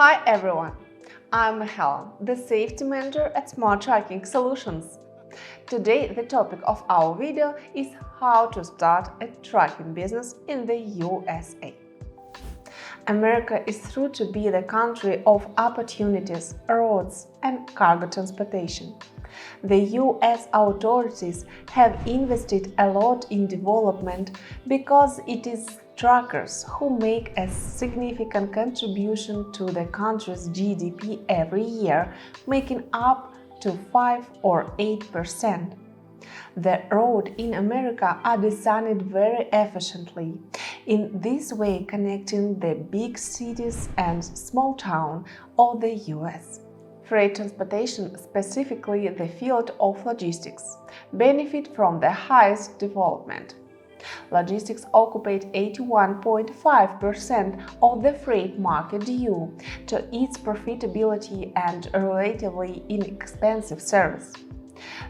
Hi everyone, I'm Helen, the Safety Manager at Smart Tracking Solutions. Today the topic of our video is how to start a tracking business in the USA. America is thought to be the country of opportunities, roads, and cargo transportation. The US authorities have invested a lot in development because it is truckers who make a significant contribution to the country's GDP every year, making up to 5 or 8%. The roads in America are designed very efficiently, in this way connecting the big cities and small towns of the US. Freight transportation, specifically the field of logistics, benefit from the highest development. Logistics occupy 81.5% of the freight market due to its profitability and relatively inexpensive service.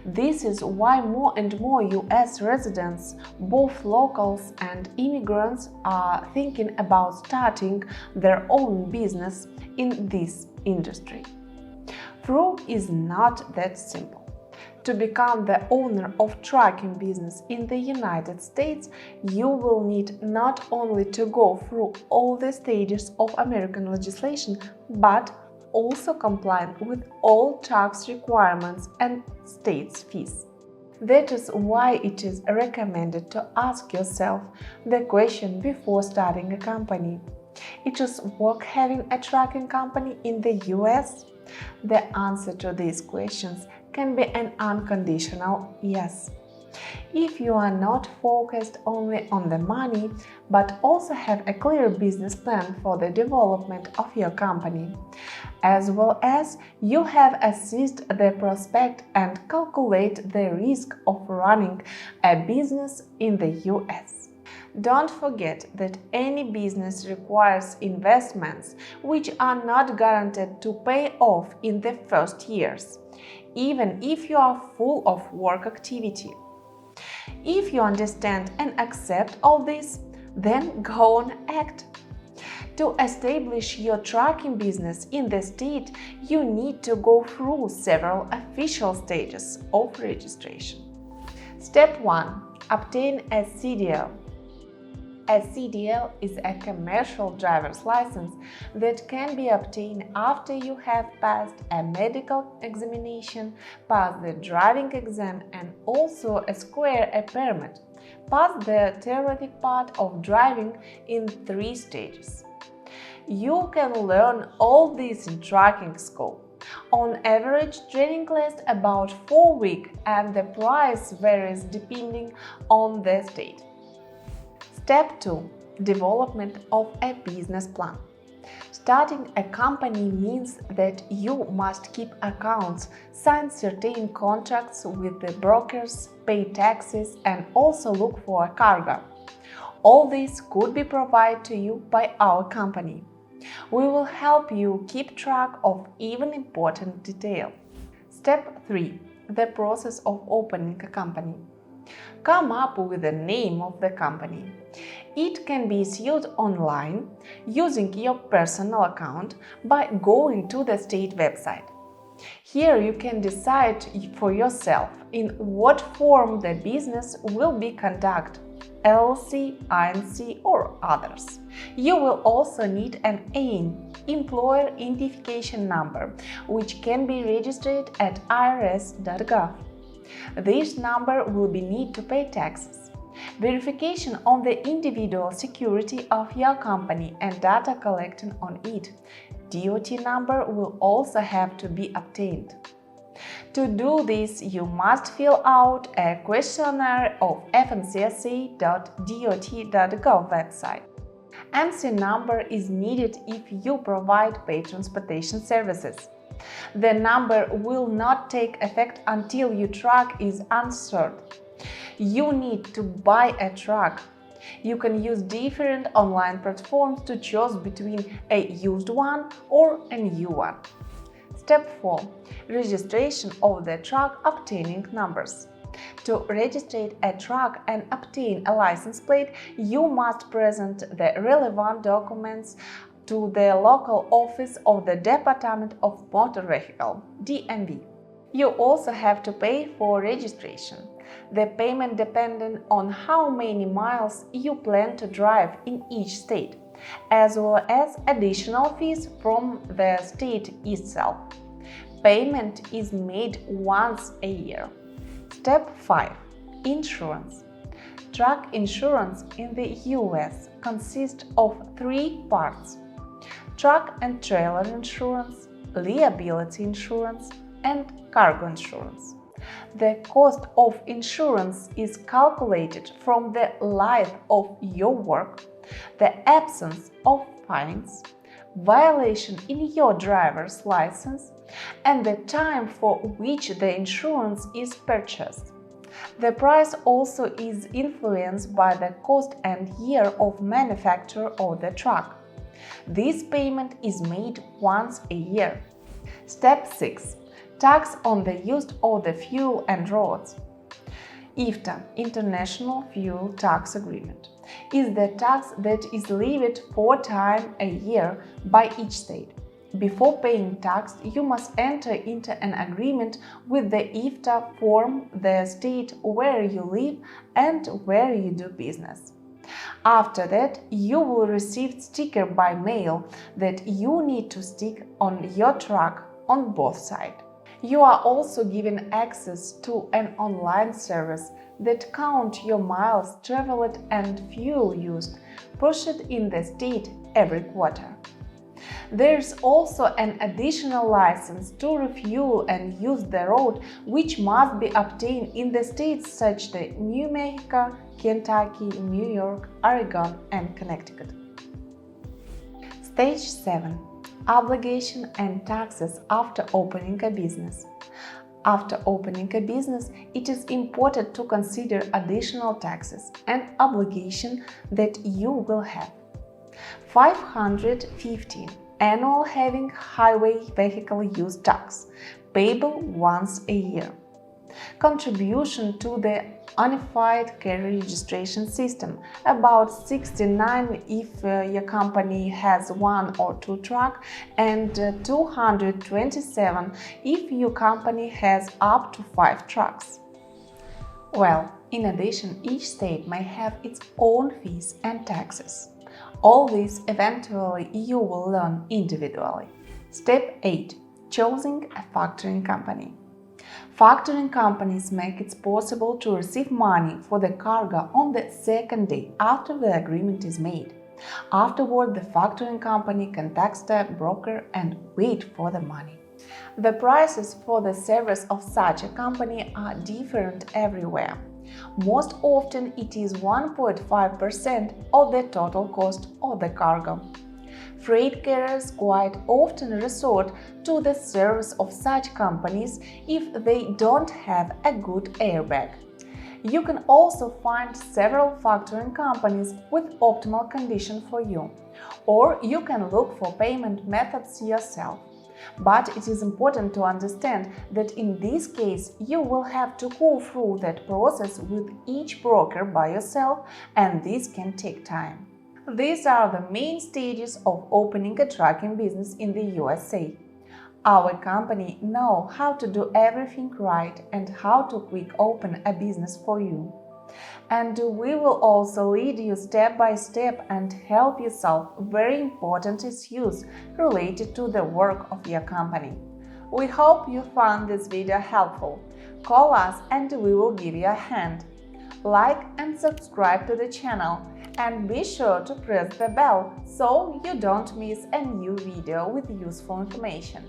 This is why more and more US residents, both locals and immigrants, are thinking about starting their own business in this industry. Though is not that simple. To become the owner of trucking business in the United States, you will need not only to go through all the stages of American legislation, but also comply with all tax requirements and states' fees. That is why it is recommended to ask yourself the question before starting a company. It is worth having a trucking company in the US? The answer to these questions can be an unconditional yes. If you are not focused only on the money, but also have a clear business plan for the development of your company, as well as you have assessed the prospect and calculate the risk of running a business in the US. Don't forget that any business requires investments which are not guaranteed to pay off in the first years, even if you are full of work activity. If you understand and accept all this, then go on act. To establish your trucking business in the state, you need to go through several official stages of registration. Step 1. Obtain a CDL. A CDL is a commercial driver's license that can be obtained after you have passed a medical examination, passed the driving exam, and also acquire a permit. Pass the theoretic part of driving in 3 stages. You can learn all this in trucking school. On average, training lasts about 4 weeks and the price varies depending on the state. Step 2. Development of a business plan. Starting a company means that you must keep accounts, sign certain contracts with the brokers, pay taxes, and also look for a cargo. All this could be provided to you by our company. We will help you keep track of even important details. Step 3. The process of opening a company. Come up with the name of the company. It can be issued online using your personal account by going to the state website. Here you can decide for yourself in what form the business will be conducted, LLC, INC, or others. You will also need an AIN, Employer Identification Number, which can be registered at irs.gov. This number will be needed to pay taxes. Verification on the individual security of your company and data collected on it. DOT number will also have to be obtained. To do this, you must fill out a questionnaire of fmcsa.dot.gov website. MC number is needed if you provide paid transportation services. The number will not take effect until your truck is insured. You need to buy a truck. You can use different online platforms to choose between a used one or a new one. Step 4. Registration of the truck, obtaining numbers. To register a truck and obtain a license plate, you must present the relevant documents to the local office of the Department of Motor Vehicle (DMV). You also have to pay for registration. The payment depends on how many miles you plan to drive in each state, as well as additional fees from the state itself. Payment is made once a year. Step 5. Insurance. Truck insurance in the US consists of 3 parts: truck and trailer insurance, liability insurance, and cargo insurance. The cost of insurance is calculated from the life of your work, the absence of fines, violation in your driver's license, and the time for which the insurance is purchased. The price also is influenced by the cost and year of manufacture of the truck. This payment is made once a year. Step 6. Tax on the use of the fuel and roads. IFTA, International Fuel Tax Agreement, is the tax that is levied 4 times a year by each state. Before paying tax, you must enter into an agreement with the IFTA from the state where you live and where you do business. After that, you will receive sticker by mail that you need to stick on your truck on both sides. You are also given access to an online service that counts your miles traveled and fuel used, pushed in the state every quarter. There is also an additional license to refuel and use the road, which must be obtained in the states such as New Mexico, Kentucky, New York, Oregon, and Connecticut. Stage 7. Obligation and taxes after opening a business. After opening a business, it is important to consider additional taxes and obligations that you will have. 515. Annual having highway vehicle use tax, payable once a year. Contribution to the Unified Carrier Registration System, about 69 if your company has 1 or 2 trucks, and 227 if your company has up to 5 trucks. Well, in addition, each state may have its own fees and taxes. All this eventually you will learn individually. Step 8. Choosing a factoring company. Factoring companies make it possible to receive money for the cargo on the second day after the agreement is made. Afterward, the factoring company contacts the broker and waits for the money. The prices for the service of such a company are different everywhere. Most often it is 1.5% of the total cost of the cargo. Freight carriers quite often resort to the service of such companies if they don't have a good airbag. You can also find several factoring companies with optimal conditions for you, or you can look for payment methods yourself. But it is important to understand that in this case you will have to go through that process with each broker by yourself, and this can take time. These are the main stages of opening a trucking business in the USA. Our company knows how to do everything right and how to quick open a business for you. And we will also lead you step by step and help you solve very important issues related to the work of your company. We hope you found this video helpful. Call us and we will give you a hand. Like and subscribe to the channel, and be sure to press the bell so you don't miss a new video with useful information.